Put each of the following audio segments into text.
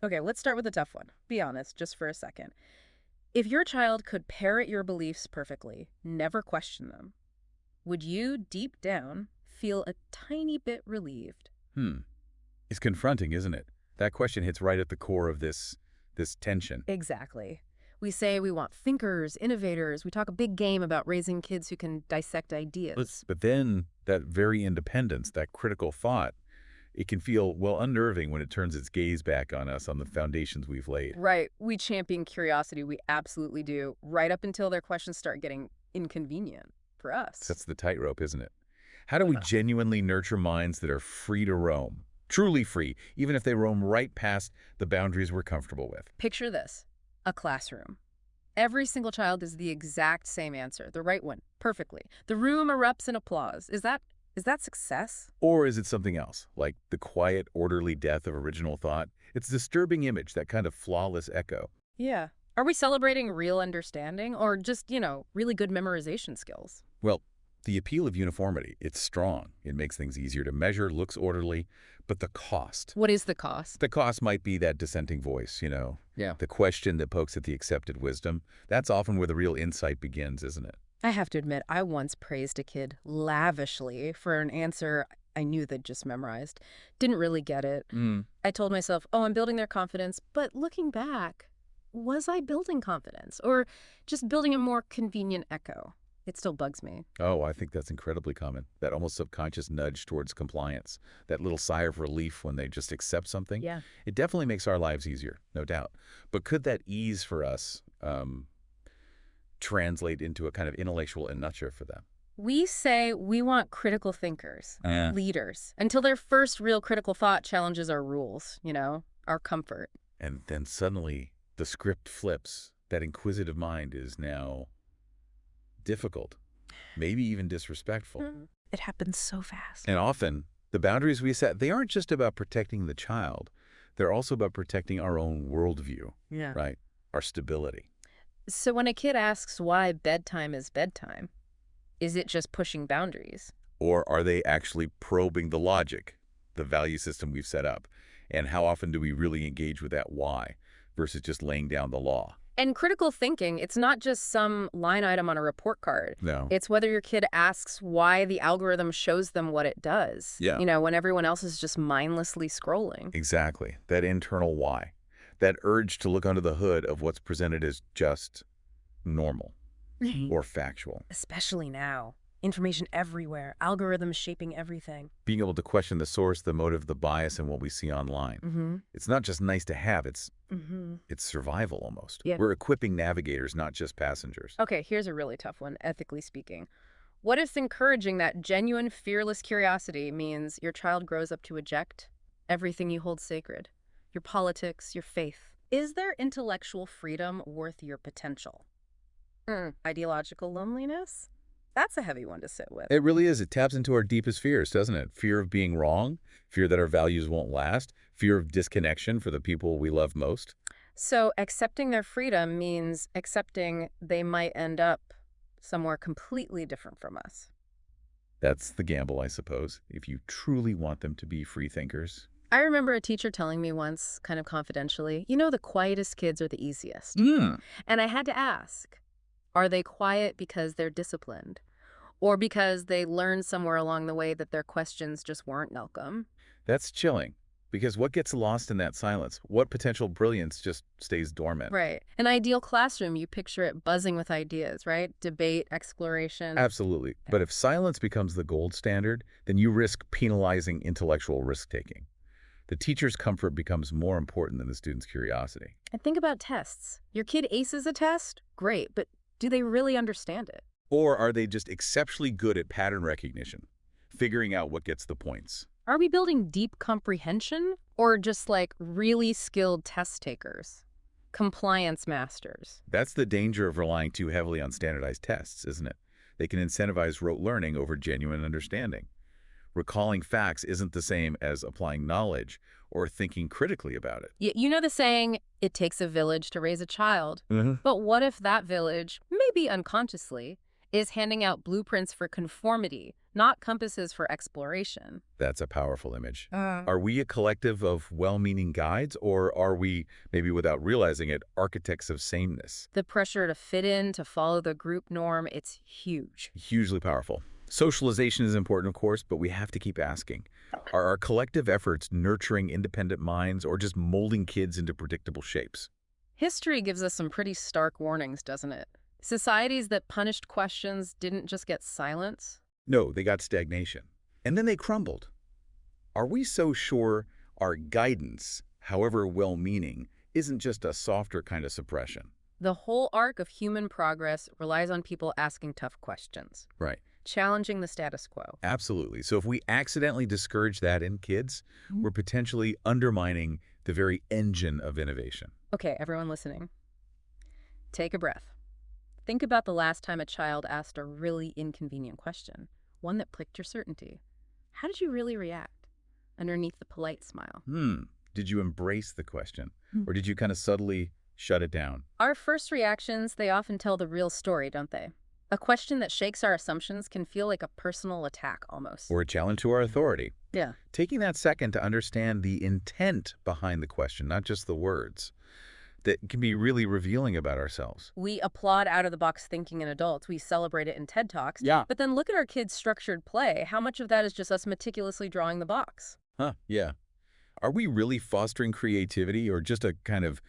Okay, let's start with a tough one. Be honest, just for a second. If your child could parrot your beliefs perfectly, never question them, would you, deep down, feel a tiny bit relieved? Hmm. It's confronting, isn't it? That question hits right at the core of this tension. Exactly. We say we want thinkers, innovators. We talk a big game about raising kids who can dissect ideas. But then that very independence, that critical thought, it can feel, well, unnerving when it turns its gaze back on us, on the foundations we've laid. Right. We champion curiosity. We absolutely do. Right up until their questions start getting inconvenient for us. That's the tightrope, isn't it? How do we genuinely nurture minds that are free to roam? Truly free, even if they roam right past the boundaries we're comfortable with. Picture this, a classroom. Every single child is the exact same answer, the right one, perfectly. The room erupts in applause. Is that success? Or is it something else, like the quiet, orderly death of original thought? It's a disturbing image, that kind of flawless echo. Yeah. Are we celebrating real understanding or just, really good memorization skills? Well, the appeal of uniformity, it's strong. It makes things easier to measure, looks orderly, but the cost. What is the cost? The cost might be that dissenting voice, Yeah. the question that pokes at the accepted wisdom. That's often where the real insight begins, isn't it? I have to admit, I once praised a kid lavishly for an answer I knew they'd just memorized. Didn't really get it. I told myself, oh, I'm building their confidence. But looking back, was I building confidence or just building a more convenient echo? It still bugs me. Oh, I think that's incredibly common. That almost subconscious nudge towards compliance. That little sigh of relief when they just accept something. Yeah. It definitely makes our lives easier, no doubt. But could that ease for us translate into a kind of intellectual inertia for them? We say we want critical thinkers, Yeah. leaders, until their first real critical thought challenges our rules, our comfort. And then suddenly the script flips. That inquisitive mind is now difficult, maybe even disrespectful. It happens so fast. And often, the boundaries we set, they aren't just about protecting the child. They're also about protecting our own worldview, Yeah. right? Our stability. So when a kid asks why bedtime is bedtime, is it just pushing boundaries? Or are they actually probing the logic, the value system we've set up? And how often do we really engage with that why versus just laying down the law? And critical thinking, it's not just some line item on a report card. No. It's whether your kid asks why the algorithm shows them what it does. Yeah. When everyone else is just mindlessly scrolling. Exactly. That internal why. That urge to look under the hood of what's presented as just normal or factual. Especially now. Information everywhere. Algorithms shaping everything. Being able to question the source, the motive, the bias in what we see online. It's not just nice to have, it's survival almost. Yeah. We're equipping navigators, not just passengers. Okay, here's a really tough one, ethically speaking. What if encouraging that genuine, fearless curiosity means your child grows up to eject everything you hold sacred? Your politics, your faith. Is their intellectual freedom worth your potential? Ideological loneliness? That's a heavy one to sit with. It really is. It taps into our deepest fears, doesn't it? Fear of being wrong, fear that our values won't last, fear of disconnection for the people we love most. So accepting their freedom means accepting they might end up somewhere completely different from us. That's the gamble, I suppose, if you truly want them to be free thinkers. I remember a teacher telling me once, kind of confidentially, the quietest kids are the easiest. Mm. And I had to ask, are they quiet because they're disciplined? Or because they learned somewhere along the way that their questions just weren't welcome? That's chilling, because what gets lost in that silence? What potential brilliance just stays dormant? Right. An ideal classroom, you picture it buzzing with ideas, right? Debate, exploration. Absolutely. But if silence becomes the gold standard, then you risk penalizing intellectual risk-taking. The teacher's comfort becomes more important than the student's curiosity. And think about tests. Your kid aces a test? Great, but do they really understand it? Or are they just exceptionally good at pattern recognition, figuring out what gets the points? Are we building deep comprehension or just like really skilled test takers? Compliance masters? That's the danger of relying too heavily on standardized tests, isn't it? They can incentivize rote learning over genuine understanding. Recalling facts isn't the same as applying knowledge or thinking critically about it. You know the saying, it takes a village to raise a child. But what if that village, maybe unconsciously, is handing out blueprints for conformity, not compasses for exploration. That's a powerful image. Uh, Are we a collective of well-meaning guides, or are we, maybe without realizing it, architects of sameness? the pressure to fit in, to follow the group norm, it's huge. Hugely powerful. Socialization is important, of course, but we have to keep asking. Are our collective efforts nurturing independent minds or just molding kids into predictable shapes? History gives us some pretty stark warnings, doesn't it? Societies that punished questions didn't just get silence. No, they got stagnation. And then they crumbled. Are we so sure our guidance, however well-meaning, isn't just a softer kind of suppression? The whole arc of human progress relies on people asking tough questions, Right. challenging the status quo. Absolutely. So if we accidentally discourage that in kids, Mhm. we're potentially undermining the very engine of innovation. Okay, everyone listening, take a breath. Think about the last time a child asked a really inconvenient question, one that pricked your certainty. How did you really react underneath the polite smile? Did you embrace the question? Hmm. Or did you kind of subtly shut it down? Our first reactions, they often tell the real story, don't they? A question that shakes our assumptions can feel like a personal attack almost. Or a challenge to our authority? Yeah. Taking that second to understand the intent behind the question, not just the words, that can be really revealing about ourselves. We applaud out-of-the-box thinking in adults. We celebrate it in TED Talks. Yeah. But then look at our kids' structured play. How much of that is just us meticulously drawing the box? Huh, yeah. Are we really fostering creativity or just a kind of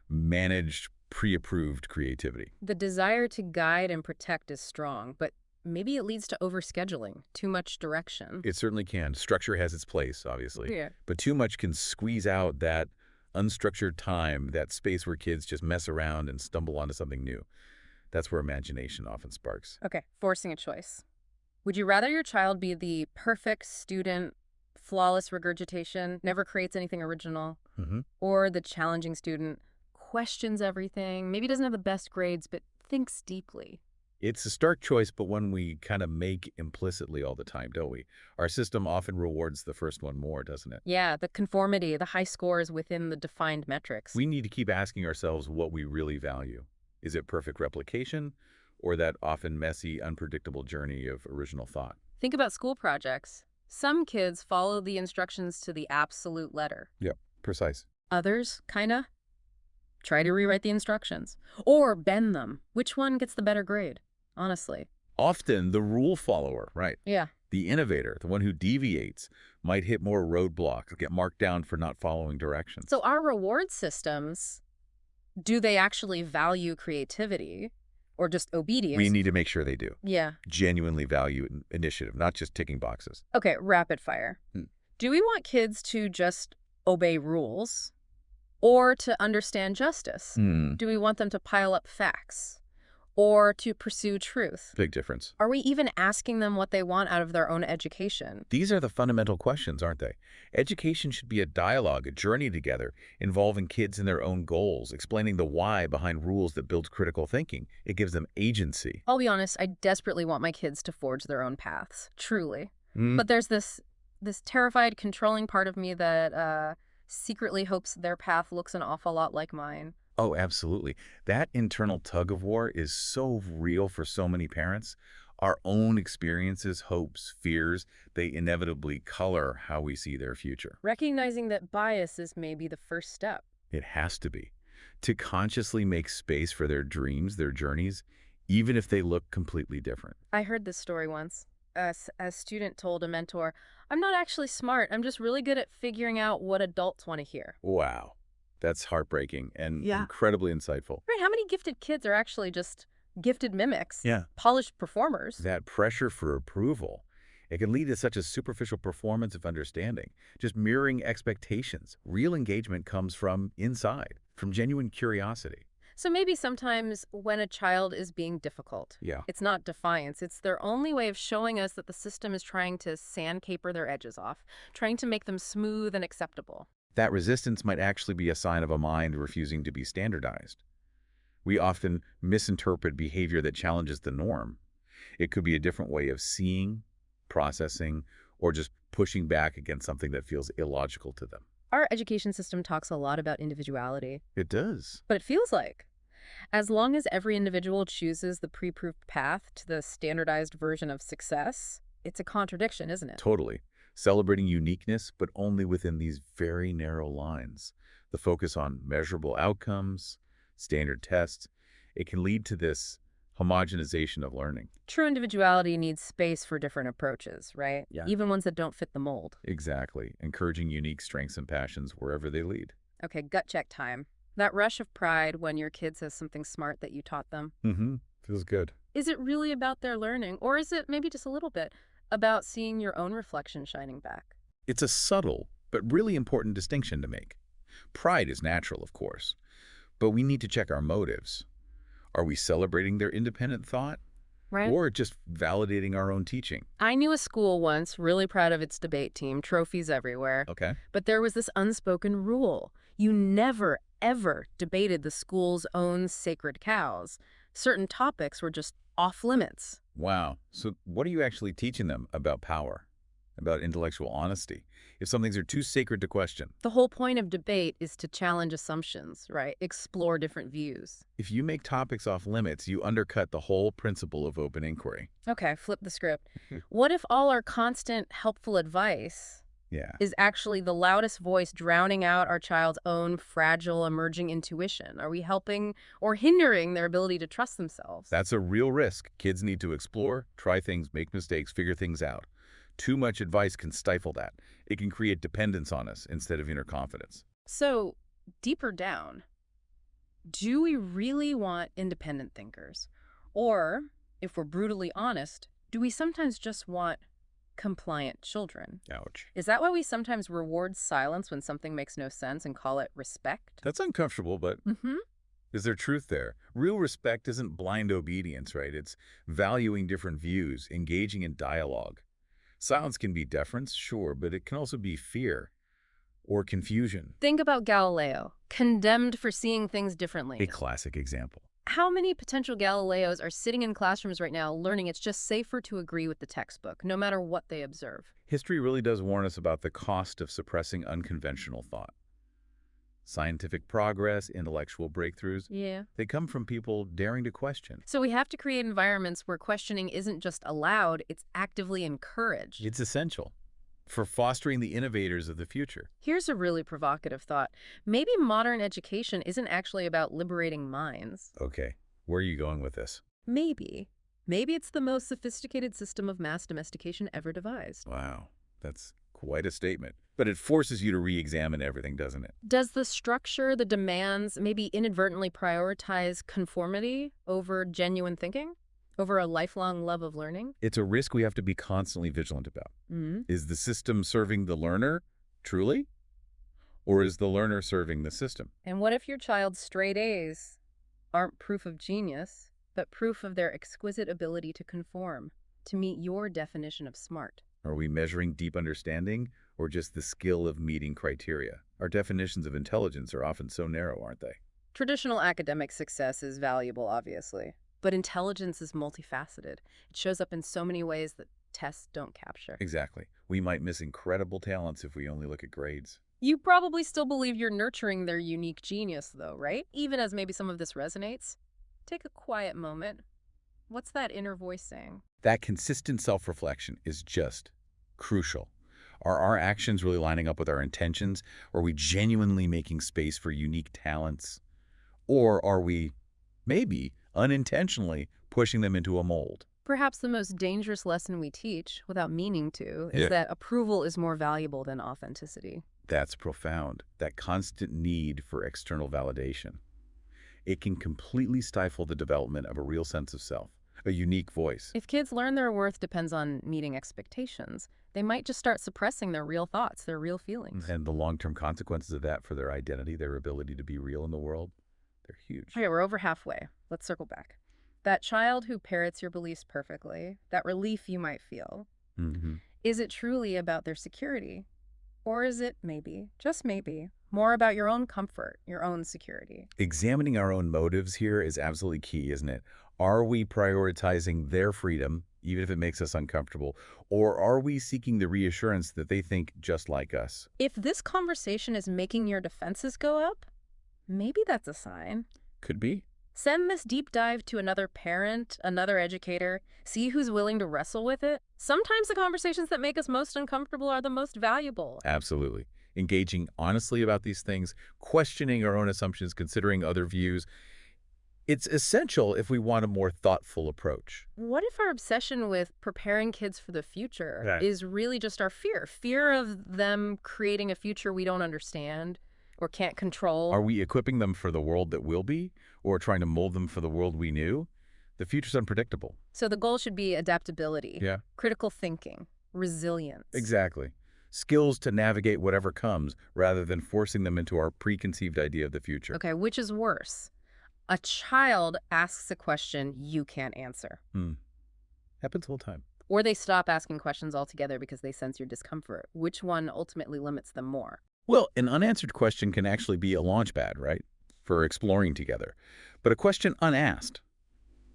managed, pre-approved creativity? The desire to guide and protect is strong, but maybe it leads to overscheduling, too much direction. It certainly can. Structure has its place, obviously. Yeah. But too much can squeeze out that unstructured time, that space where kids just mess around and stumble onto something new. That's where imagination often sparks. Okay, forcing a choice. Would you rather your child be the perfect student, flawless regurgitation, never creates anything original, Mm-hmm. or the challenging student, questions everything, maybe doesn't have the best grades, but thinks deeply? It's a stark choice, but one we kind of make implicitly all the time, don't we? Our system often rewards the first one more, doesn't it? Yeah, the conformity, the high scores within the defined metrics. We need to keep asking ourselves what we really value. Is it perfect replication or that often messy, unpredictable journey of original thought? Think about school projects. Some kids follow the instructions to the absolute letter. Yep, precise. Others, kinda, try to rewrite the instructions. Or bend them. Which one gets the better grade? Honestly. Often the rule follower, right? Yeah. The innovator, the one who deviates, might hit more roadblocks, get marked down for not following directions. So our reward systems, do they actually value creativity or just obedience? We need to make sure they do. Yeah. Genuinely value initiative, not just ticking boxes. Okay, rapid fire. Hmm. Do we want kids to just obey rules or to understand justice? Do we want them to pile up facts or to pursue truth? Big difference. Are we even asking them what they want out of their own education? These are the fundamental questions, aren't they? Education should be a dialogue, a journey together, involving kids in their own goals, explaining the why behind rules that builds critical thinking. It gives them agency. I'll be honest, I desperately want my kids to forge their own paths, truly. Mm, But there's this terrified, controlling part of me that secretly hopes their path looks an awful lot like mine. Oh, absolutely. That internal tug of war is so real for so many parents. Our own experiences, hopes, fears, they inevitably color how we see their future. Recognizing that bias is maybe the first step. It has to be. To consciously make space for their dreams, their journeys, even if they look completely different. I heard this story once. A student told a mentor, "I'm not actually smart. I'm just really good at figuring out what adults want to hear." Wow. That's heartbreaking and Yeah. incredibly insightful. Right, how many gifted kids are actually just gifted mimics? Yeah. Polished performers? That pressure for approval, it can lead to such a superficial performance of understanding, just mirroring expectations. Real engagement comes from inside, from genuine curiosity. So maybe sometimes when a child is being difficult, Yeah. it's not defiance. It's their only way of showing us that the system is trying to sandpaper their edges off, trying to make them smooth and acceptable. That resistance might actually be a sign of a mind refusing to be standardized. We often misinterpret behavior that challenges the norm. It could be a different way of seeing, processing, or just pushing back against something that feels illogical to them. Our education system talks a lot about individuality, It does. but it feels like as long as every individual chooses the pre-proved path to the standardized version of success, It's a contradiction, isn't it? Totally. Celebrating uniqueness, but only within these very narrow lines. The focus on measurable outcomes, standard tests, it can lead to this homogenization of learning. True individuality needs space for different approaches, right? Yeah. Even ones that don't fit the mold. Exactly. Encouraging unique strengths and passions wherever they lead. Okay, gut check time. That rush of pride when your kid says something smart that you taught them. Mm-hmm. Feels good. Is it really about their learning, or is it maybe just a little bit about seeing your own reflection shining back? It's a subtle, but really important distinction to make. Pride is natural, of course, but we need to check our motives. Are we celebrating their independent thought Right? or just validating our own teaching? I knew a school once, really proud of its debate team, trophies everywhere, Okay. but there was this unspoken rule. You never, ever debated the school's own sacred cows. Certain topics were just off limits. Wow. So what are you actually teaching them about power, about intellectual honesty, if some things are too sacred to question? The whole point of debate is to challenge assumptions, right? Explore different views. If you make topics off limits, you undercut the whole principle of open inquiry. Okay, flip the script. What if all our constant helpful advice Yeah. is actually the loudest voice drowning out our child's own fragile emerging intuition? Are we helping or hindering their ability to trust themselves? That's a real risk. Kids need to explore, try things, make mistakes, figure things out. Too much advice can stifle that. It can create dependence on us instead of inner confidence. So, deeper down, do we really want independent thinkers? Or, if we're brutally honest, do we sometimes just want compliant children? Ouch. Is that why we sometimes reward silence when something makes no sense and call it respect? That's uncomfortable, but Mm-hmm. is there truth there? Real respect isn't blind obedience, right? It's valuing different views, engaging in dialogue. Silence can be deference, sure, but it can also be fear or confusion. Think about Galileo, condemned for seeing things A differently. classic example. How many potential Galileos are sitting in classrooms right now learning it's just safer to agree with the textbook, no matter what they observe? History really does warn us about the cost of suppressing unconventional thought. Scientific progress, intellectual breakthroughs, Yeah. they come from people daring to question. So we have to create environments where questioning isn't just allowed, it's actively encouraged. It's essential for fostering the innovators of the future. Here's a really provocative thought. Maybe modern education isn't actually about liberating minds. Okay, where are you going with this? Maybe. Maybe it's the most sophisticated system of mass domestication ever devised. Wow, that's quite a statement. But it forces you to re-examine everything, doesn't it? Does the structure, the demands, maybe inadvertently prioritize conformity over genuine thinking? Over a lifelong love of learning? It's a risk we have to be constantly vigilant about. Is the system serving the learner, truly? Or is the learner serving the system? And what if your child's straight A's aren't proof of genius, but proof of their exquisite ability to conform, to meet your definition of smart? Are we measuring deep understanding or just the skill of meeting criteria? Our definitions of intelligence are often so narrow, aren't they? Traditional academic success is valuable, obviously, but intelligence is multifaceted. It shows up in so many ways that tests don't capture. Exactly. We might miss incredible talents if we only look at grades. You probably still believe you're nurturing their unique genius, though, right? Even as maybe some of this resonates. Take a quiet moment. What's that inner voice saying? That consistent self-reflection is just crucial. Are our actions really lining up with our intentions? Are we genuinely making space for unique talents? Or are we, maybe, unintentionally pushing them into a mold? Perhaps the most dangerous lesson we teach, without meaning to, is Yeah. that approval is more valuable than authenticity. That's profound. That constant need for external validation. It can completely stifle the development of a real sense of self, a unique voice. If kids learn their worth depends on meeting expectations, they might just start suppressing their real thoughts, their real feelings. And the long-term consequences of that for their identity, their ability to be real in the world, they're huge. Okay, we're over halfway. Let's circle back. That child who parrots your beliefs perfectly, that relief you might feel, Mm-hmm. is it truly about their security? Or is it maybe, just maybe, more about your own comfort, your own security? Examining our own motives here is absolutely key, isn't it? Are we prioritizing their freedom, even if it makes us uncomfortable, or are we seeking the reassurance that they think just like us? If this conversation is making your defenses go up, maybe that's a sign. Could be. Send this deep dive to another parent, another educator, see who's willing to wrestle with it. Sometimes the conversations that make us most uncomfortable are the most valuable. Absolutely. Engaging honestly about these things, questioning our own assumptions, considering other views, it's essential if we want a more thoughtful approach. What if our obsession with preparing kids for the future Right. is really just our fear of them creating a future we don't understand or can't control? Are we equipping them for the world that will be, or trying to mold them for the world we knew? The future's unpredictable. So the goal should be adaptability, Yeah, critical thinking, resilience. exactly. Skills to navigate whatever comes, rather than forcing them into our preconceived idea of the future. Okay, which is worse? A child asks a question you can't answer, Hmm. Happens all the time. or they stop asking questions altogether because they sense your discomfort. Which one ultimately limits them more? Well, an unanswered question can actually be a launch pad, right? For exploring together. But a question unasked,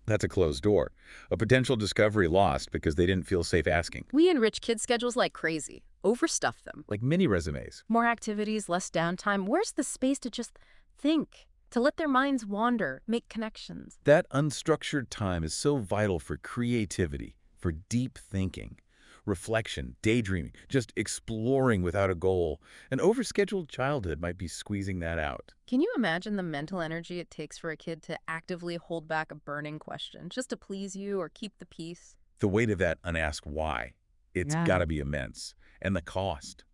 that's a closed door. A potential discovery lost because they didn't feel safe asking. We enrich kids' schedules like crazy, overstuff them. Like mini resumes. More activities, less downtime. Where's the space to just think, to let their minds wander, make connections? That unstructured time is so vital for creativity, for deep thinking, reflection, daydreaming, just exploring without a goal. An overscheduled childhood might be squeezing that out. Can you imagine the mental energy it takes for a kid to actively hold back a burning question just to please you or keep the peace? The weight of that unasked why, it's Yeah. got to be immense. And the cost,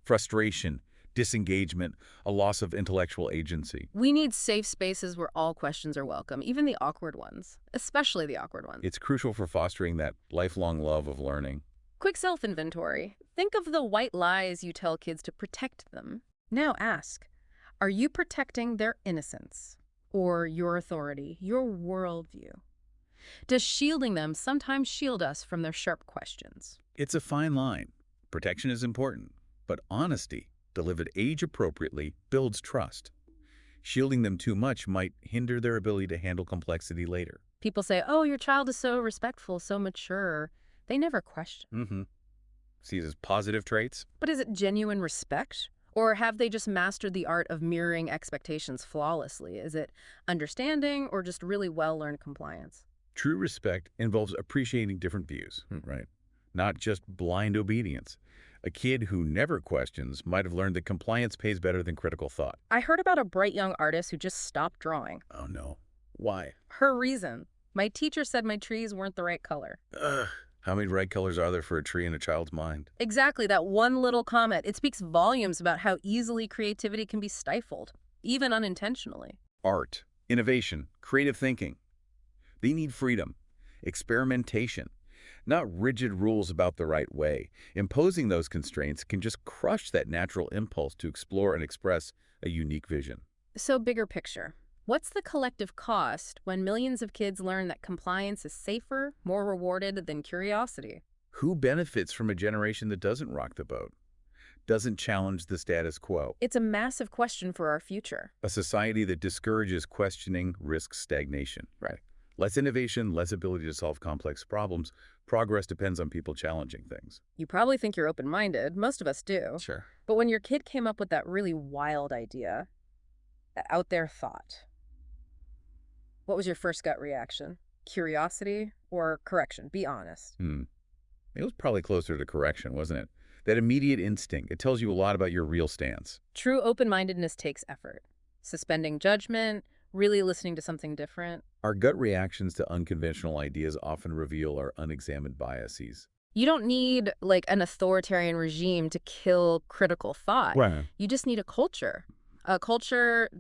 frustration, disengagement, a loss of intellectual agency. We need safe spaces where all questions are welcome, even the awkward ones, especially the awkward ones. It's crucial for fostering that lifelong love of learning. Quick self-inventory. Think of the white lies you tell kids to protect them. Now ask, are you protecting their innocence or your authority, your worldview? Does shielding them sometimes shield us from their sharp questions? It's a fine line. Protection is important, but honesty, delivered age-appropriately, builds trust. Shielding them too much might hinder their ability to handle complexity later. People say, oh, your child is so respectful, so mature. They never question. Mm-hmm. See it as positive traits? But is it genuine respect? Or have they just mastered the art of mirroring expectations flawlessly? Is it understanding or just really well-learned compliance? True respect involves appreciating different views, right? Not just blind obedience. A kid who never questions might have learned that compliance pays better than critical thought. I heard about a bright young artist who just stopped drawing. Oh no. Why? Her reason: my teacher said my trees weren't the right color. Ugh. How many bright colors are there for a tree in a child's mind? Exactly, that one little comment. It speaks volumes about how easily creativity can be stifled, even unintentionally. Art, innovation, creative thinking. They need freedom, experimentation, not rigid rules about the right way. Imposing those constraints can just crush that natural impulse to explore and express a unique vision. So, bigger picture. What's the collective cost when millions of kids learn that compliance is safer, more rewarded than curiosity? Who benefits from a generation that doesn't rock the boat, doesn't challenge the status quo? It's a massive question for our future. A society that discourages questioning risks stagnation. Right. Less innovation, less ability to solve complex problems. Progress depends on people challenging things. You probably think you're open-minded. Most of us do. Sure. But when your kid came up with that really wild idea, that out there thought, what was your first gut reaction? Curiosity or correction? Be honest. It was probably closer to correction, wasn't it? That immediate instinct, it tells you a lot about your real stance. True open-mindedness takes effort. Suspending judgment, really listening to something different. Our gut reactions to unconventional ideas often reveal our unexamined biases. You don't need like an authoritarian regime to kill critical thought. Right. You just need a culture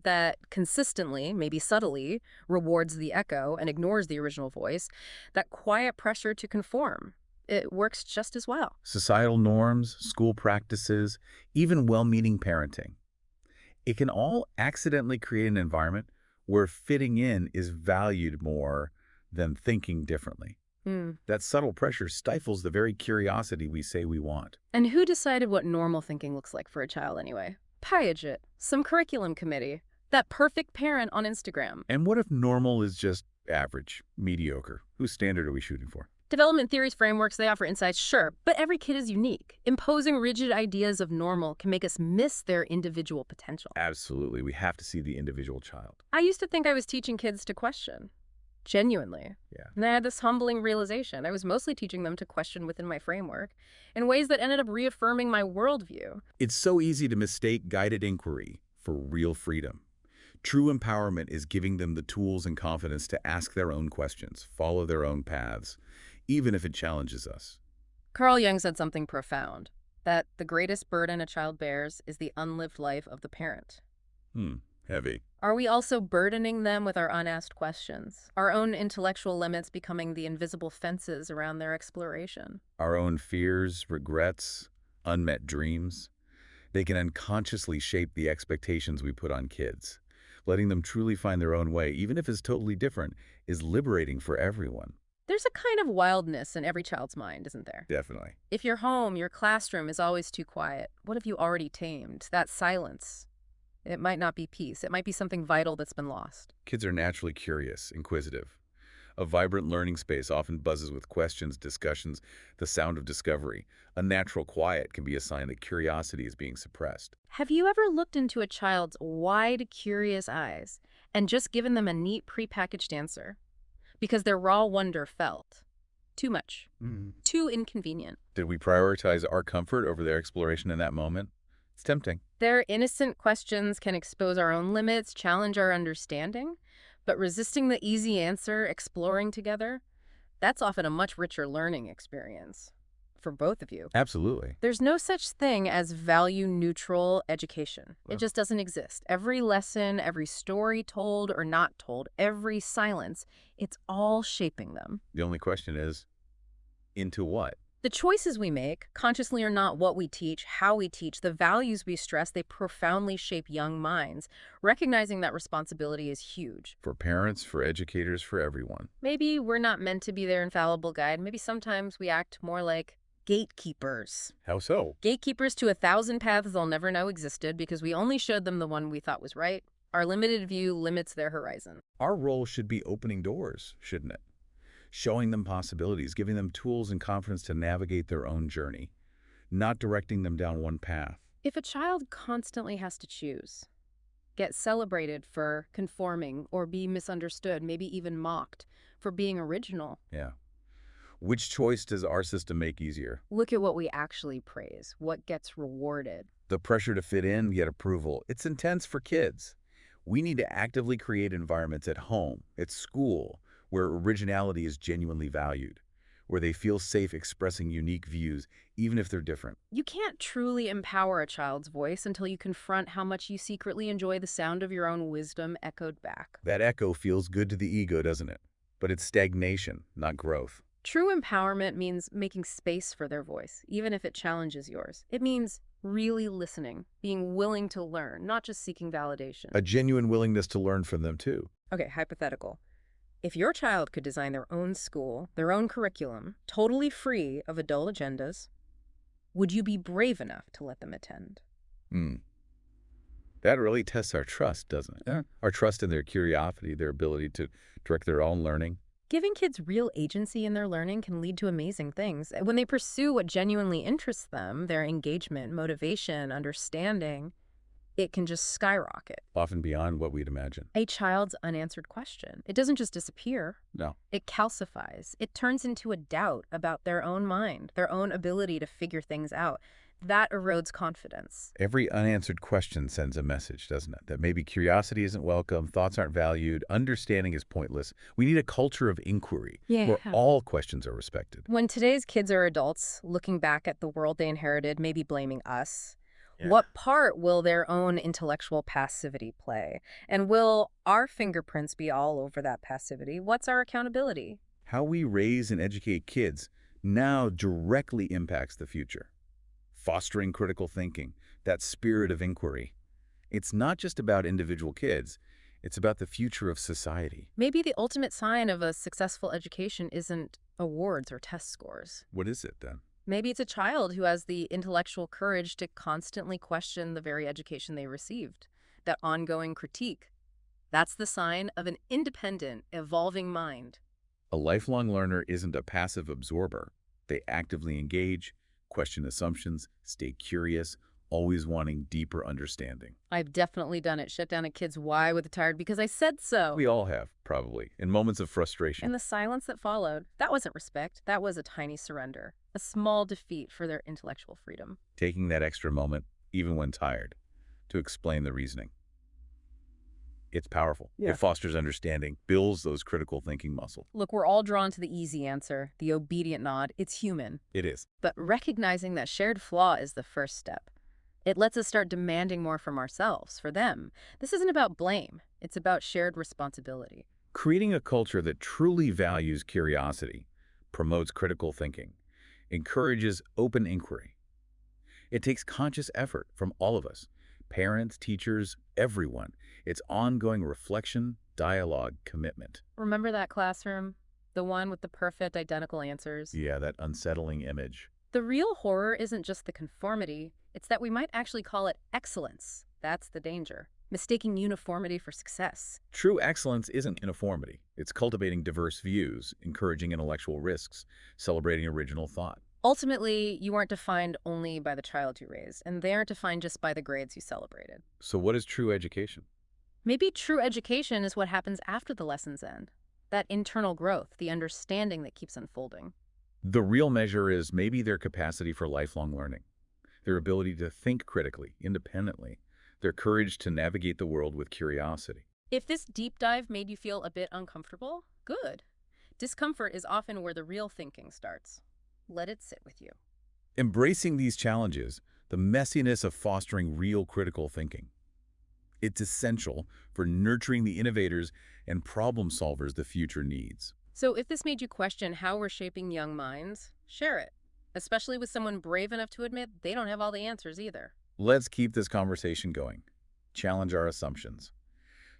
that consistently, maybe subtly, rewards the echo and ignores the original voice, that quiet pressure to conform. It works just as well. Societal norms, school practices, even well-meaning parenting. It can all accidentally create an environment where fitting in is valued more than thinking differently. That subtle pressure stifles the very curiosity we say we want. And who decided what normal thinking looks like for a child anyway? Piaget, some curriculum committee, that perfect parent on Instagram. And what if normal is just average, mediocre? Whose standard are we shooting for? Development theories, frameworks, they offer insights, sure, but every kid is unique. Imposing rigid ideas of normal can make us miss their individual potential. Absolutely. We have to see the individual child. I used to think I was teaching kids to question, genuinely. Yeah. And I had this humbling realization. I was mostly teaching them to question within my framework in ways that ended up reaffirming my worldview. It's so easy to mistake guided inquiry for real freedom. True empowerment is giving them the tools and confidence to ask their own questions, follow their own paths, even if it challenges us. Carl Jung said something profound, that the greatest burden a child bears is the unlived life of the parent. Heavy. Are we also burdening them with our unasked questions, our own intellectual limits becoming the invisible fences around their exploration? Our own fears, regrets, unmet dreams, they can unconsciously shape the expectations we put on kids. Letting them truly find their own way, even if it's totally different, is liberating for everyone. There's a kind of wildness in every child's mind, isn't there? Definitely. If your home, your classroom is always too quiet, what have you already tamed? That silence. It might not be peace. It might be something vital that's been lost. Kids are naturally curious, inquisitive. A vibrant learning space often buzzes with questions, discussions, the sound of discovery. A natural quiet can be a sign that curiosity is being suppressed. Have you ever looked into a child's wide, curious eyes and just given them a neat, prepackaged answer? Because their raw wonder felt too much, too inconvenient. Did we prioritize our comfort over their exploration in that moment? It's tempting. Their innocent questions can expose our own limits, challenge our understanding, but resisting the easy answer, exploring together, that's often a much richer learning experience for both of you. Absolutely. There's no such thing as value-neutral education. It just doesn't exist. Every lesson, every story told or not told, every silence, it's all shaping them. The only question is, into what? The choices we make, consciously or not, what we teach, how we teach, the values we stress, they profoundly shape young minds. Recognizing that responsibility is huge. For parents, for educators, for everyone. Maybe we're not meant to be their infallible guide. Maybe sometimes we act more like gatekeepers. How so? Gatekeepers to 1,000 paths they'll never know existed because we only showed them the one we thought was right. Our limited view limits their horizon. Our role should be opening doors, shouldn't it? Showing them possibilities, giving them tools and confidence to navigate their own journey, not directing them down one path. If a child constantly has to choose, get celebrated for conforming or be misunderstood, maybe even mocked for being original, Yeah. Which choice does our system make easier? look at what we actually praise, what gets rewarded. The pressure to fit in, get approval. It's intense for kids. We need to actively create environments at home, at school, where originality is genuinely valued, where they feel safe expressing unique views, even if they're different. You can't truly empower a child's voice until you confront how much you secretly enjoy the sound of your own wisdom echoed back. That echo feels good to the ego, doesn't it? But it's stagnation, not growth. True empowerment means making space for their voice, even if it challenges yours. It means really listening, being willing to learn, not just seeking validation. A genuine willingness to learn from them, too. Okay, hypothetical. If your child could design their own school, their own curriculum, totally free of adult agendas, would you be brave enough to let them attend? That really tests our trust, doesn't it? Yeah. Our trust in their curiosity, their ability to direct their own learning. Giving kids real agency in their learning can lead to amazing things. When they pursue what genuinely interests them, their engagement, motivation, understanding, it can just skyrocket. Often beyond what we'd imagine. A child's unanswered question, it doesn't just disappear. No. It calcifies. It turns into a doubt about their own mind, their own ability to figure things out. That erodes confidence. Every unanswered question sends a message, doesn't it? That maybe curiosity isn't welcome, thoughts aren't valued, understanding is pointless. We need a culture of inquiry where all questions are respected. When today's kids are adults, looking back at the world they inherited, maybe blaming us, what part will their own intellectual passivity play? And will our fingerprints be all over that passivity? What's our accountability? How we raise and educate kids now directly impacts the future. Fostering critical thinking, that spirit of inquiry. It's not just about individual kids, it's about the future of society. Maybe the ultimate sign of a successful education isn't awards or test scores. What is it then? Maybe it's a child who has the intellectual courage to constantly question the very education they received, that ongoing critique. That's the sign of an independent, evolving mind. A lifelong learner isn't a passive absorber. They actively engage, question assumptions, stay curious, always wanting deeper understanding. I've definitely done it. Shut down a kid's why with a tired because I said so. We all have, probably, in moments of frustration. And the silence that followed, that wasn't respect. That was a tiny surrender, a small defeat for their intellectual freedom. Taking that extra moment, even when tired, to explain the reasoning. It's powerful. Yeah. It fosters understanding, builds those critical thinking muscle. Look, we're all drawn to the easy answer, the obedient nod. It's human. It is. But recognizing that shared flaw is the first step. It lets us start demanding more from ourselves, for them. This isn't about blame. It's about shared responsibility. Creating a culture that truly values curiosity, promotes critical thinking, encourages open inquiry. It takes conscious effort from all of us, parents, teachers, everyone. It's ongoing reflection, dialogue, commitment. Remember that classroom? The one with the perfect identical answers? Yeah, that unsettling image. The real horror isn't just the conformity, it's that we might actually call it excellence. That's the danger. Mistaking uniformity for success. True excellence isn't uniformity. It's cultivating diverse views, encouraging intellectual risks, celebrating original thought. Ultimately, you aren't defined only by the child you raised, and they aren't defined just by the grades you celebrated. So what is true education? Maybe true education is what happens after the lessons end. That internal growth, the understanding that keeps unfolding. The real measure is maybe their capacity for lifelong learning, their ability to think critically, independently, their courage to navigate the world with curiosity. If this deep dive made you feel a bit uncomfortable, good. Discomfort is often where the real thinking starts. Let it sit with you. Embracing these challenges, the messiness of fostering real critical thinking. It's essential for nurturing the innovators and problem solvers the future needs. So if this made you question how we're shaping young minds, share it, especially with someone brave enough to admit they don't have all the answers either. Let's keep this conversation going. Challenge our assumptions.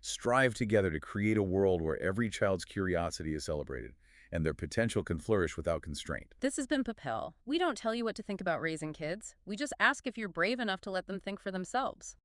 Strive together to create a world where every child's curiosity is celebrated and their potential can flourish without constraint. This has been Popelle. We don't tell you what to think about raising kids. We just ask if you're brave enough to let them think for themselves.